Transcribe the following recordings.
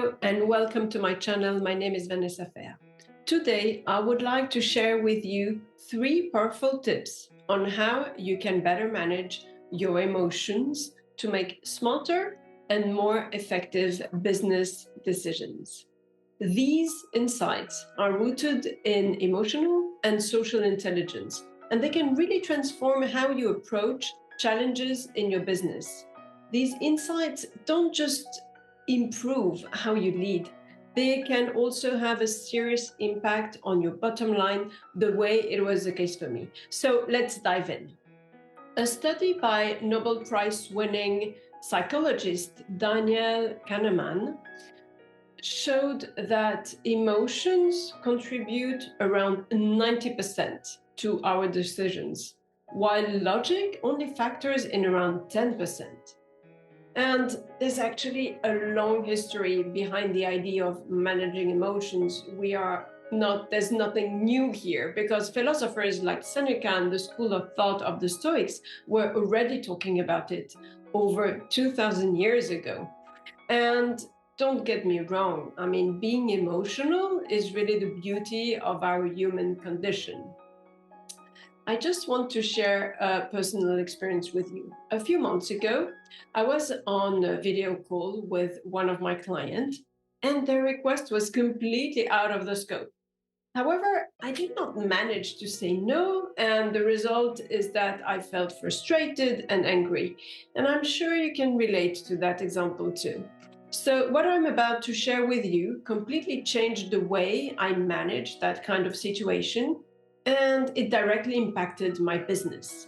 Hello and welcome to my channel. My name is Vanessa Fair. Today, I would like to share with you 3 powerful tips on how you can better manage your emotions to make smarter and more effective business decisions. These insights are rooted in emotional and social intelligence, and they can really transform how you approach challenges in your business. These insights don't just improve how you lead, they can also have a serious impact on your bottom line, the way it was the case for me. So let's dive in. A study by Nobel Prize winning psychologist Daniel Kahneman showed that emotions contribute around 90% to our decisions, while logic only factors in around 10%. And there's actually a long history behind the idea of managing emotions. There's nothing new here, because philosophers like Seneca and the school of thought of the Stoics were already talking about it over 2,000 years ago. And don't get me wrong, I mean, being emotional is really the beauty of our human condition. I just want to share a personal experience with you. A few months ago, I was on a video call with one of my clients, and their request was completely out of the scope. However, I did not manage to say no, and the result is that I felt frustrated and angry. And I'm sure you can relate to that example too. So, what I'm about to share with you completely changed the way I managed that kind of situation, and it directly impacted my business.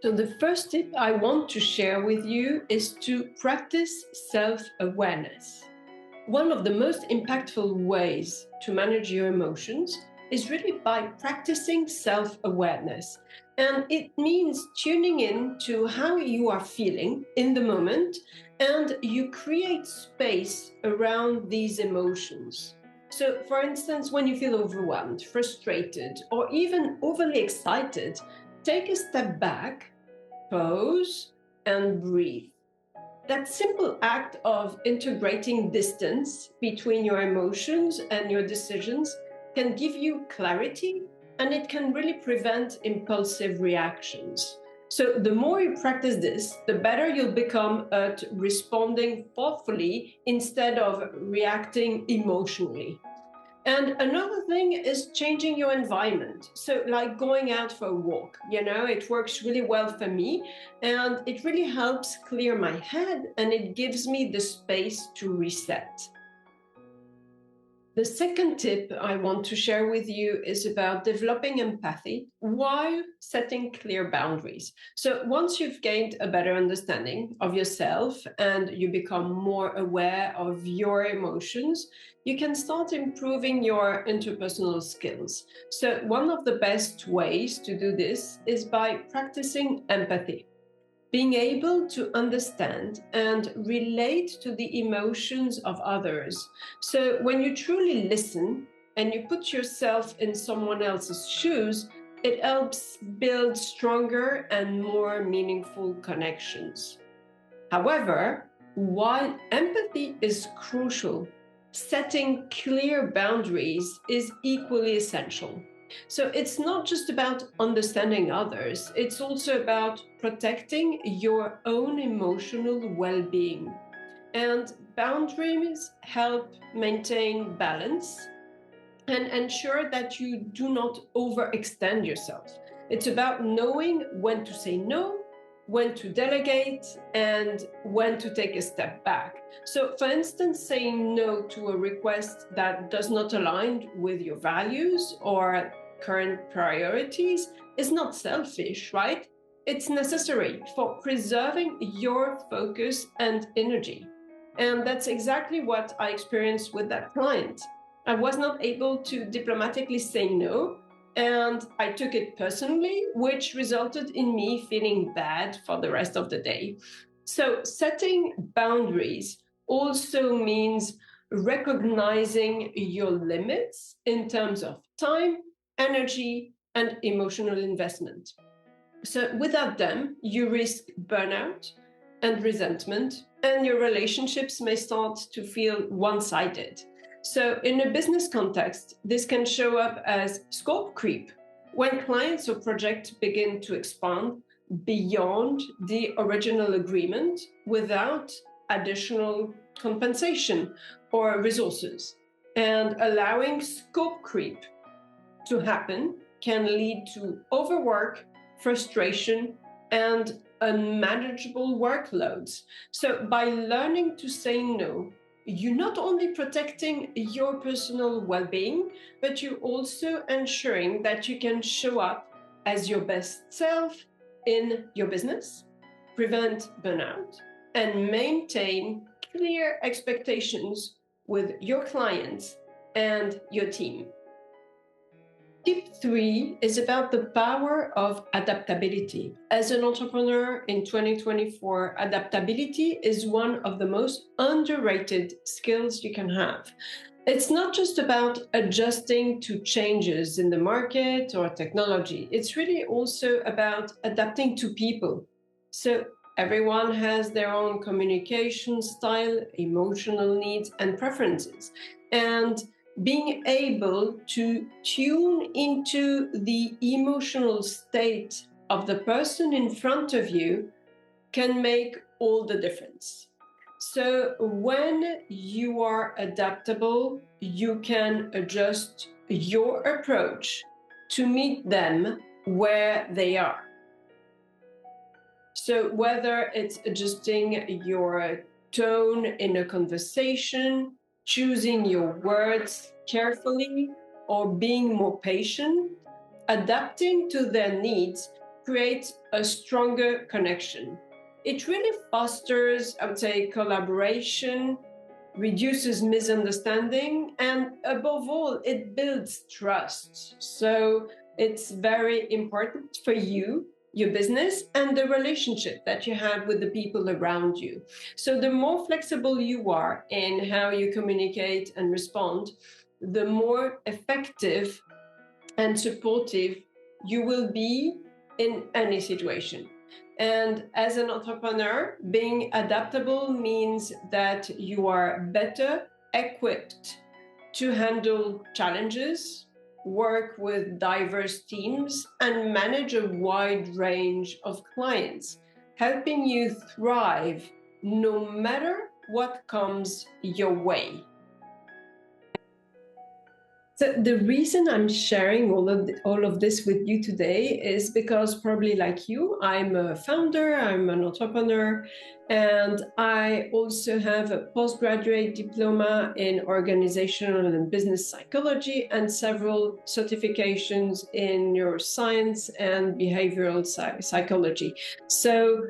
So, the first tip I want to share with you is to practice self-awareness. One of the most impactful ways to manage your emotions is really by practicing self-awareness. And it means tuning in to how you are feeling in the moment, and you create space around these emotions. So, for instance, when you feel overwhelmed, frustrated, or even overly excited, take a step back, pause, and breathe. That simple act of integrating distance between your emotions and your decisions can give you clarity, and it can really prevent impulsive reactions. So, the more you practice this, the better you'll become at responding thoughtfully instead of reacting emotionally. And another thing is changing your environment. So, like going out for a walk, it works really well for me, and it really helps clear my head, and it gives me the space to reset. The second tip I want to share with you is about developing empathy while setting clear boundaries. So, once you've gained a better understanding of yourself and you become more aware of your emotions, you can start improving your interpersonal skills. So, one of the best ways to do this is by practicing empathy. Being able to understand and relate to the emotions of others. So, when you truly listen and you put yourself in someone else's shoes, it helps build stronger and more meaningful connections. However, while empathy is crucial, setting clear boundaries is equally essential. So it's not just about understanding others, it's also about protecting your own emotional well-being. And boundaries help maintain balance and ensure that you do not overextend yourself. It's about knowing when to say no, when to delegate, and when to take a step back. So, for instance, saying no to a request that does not align with your values or current priorities is not selfish, right? It's necessary for preserving your focus and energy. And that's exactly what I experienced with that client. I was not able to diplomatically say no, and I took it personally, which resulted in me feeling bad for the rest of the day. So, setting boundaries also means recognizing your limits in terms of time, energy, and emotional investment. So, without them, you risk burnout and resentment, and your relationships may start to feel one-sided. So in a business context, this can show up as scope creep, when clients or projects begin to expand beyond the original agreement without additional compensation or resources. And allowing scope creep to happen can lead to overwork, frustration, and unmanageable workloads. So, by learning to say no, you're not only protecting your personal well being, but you're also ensuring that you can show up as your best self in your business, prevent burnout, and maintain clear expectations with your clients and your team. Tip 3 is about the power of adaptability. As an entrepreneur in 2024, adaptability is one of the most underrated skills you can have. It's not just about adjusting to changes in the market or technology, it's really also about adapting to people. So, everyone has their own communication style, emotional needs, and preferences. And being able to tune into the emotional state of the person in front of you can make all the difference. So, when you are adaptable, you can adjust your approach to meet them where they are. So, whether it's adjusting your tone in a conversation, choosing your words carefully, or being more patient, adapting to their needs creates a stronger connection. It really fosters, I would say, collaboration, reduces misunderstanding, and above all, it builds trust. So it's very important for you, your business, and the relationship that you have with the people around you. So the more flexible you are in how you communicate and respond, the more effective and supportive you will be in any situation. And as an entrepreneur, being adaptable means that you are better equipped to handle challenges, work with diverse teams, and manage a wide range of clients, helping you thrive no matter what comes your way. So the reason I'm sharing all of this with you today is because, probably like you, I'm a founder, I'm an entrepreneur, and I also have a postgraduate diploma in organizational and business psychology and several certifications in neuroscience and behavioral psychology. So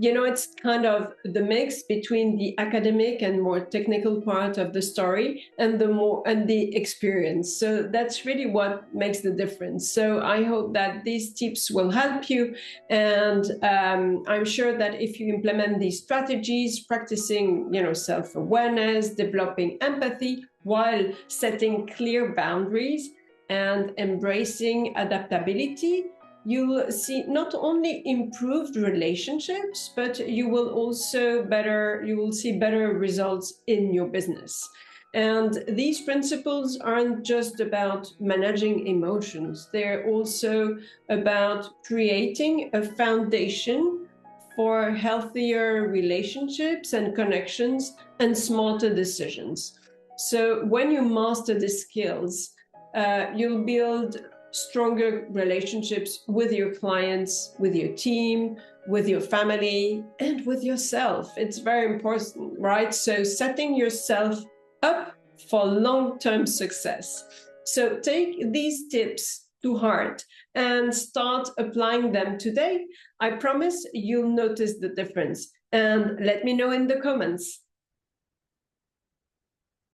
it's kind of the mix between the academic and more technical part of the story and the experience. So that's really what makes the difference. So I hope that these tips will help you. And I'm sure that if you implement these strategies, practicing, self-awareness, developing empathy while setting clear boundaries and embracing adaptability, you will see not only improved relationships, but you will see better results in your business. And these principles aren't just about managing emotions, they're also about creating a foundation for healthier relationships and connections and smarter decisions. So when you master the skills, you'll build stronger relationships with your clients, with your team, with your family, and with yourself. It's very important, right? So setting yourself up for long-term success. So take these tips to heart and start applying them today. I promise you'll notice the difference. And let me know in the comments.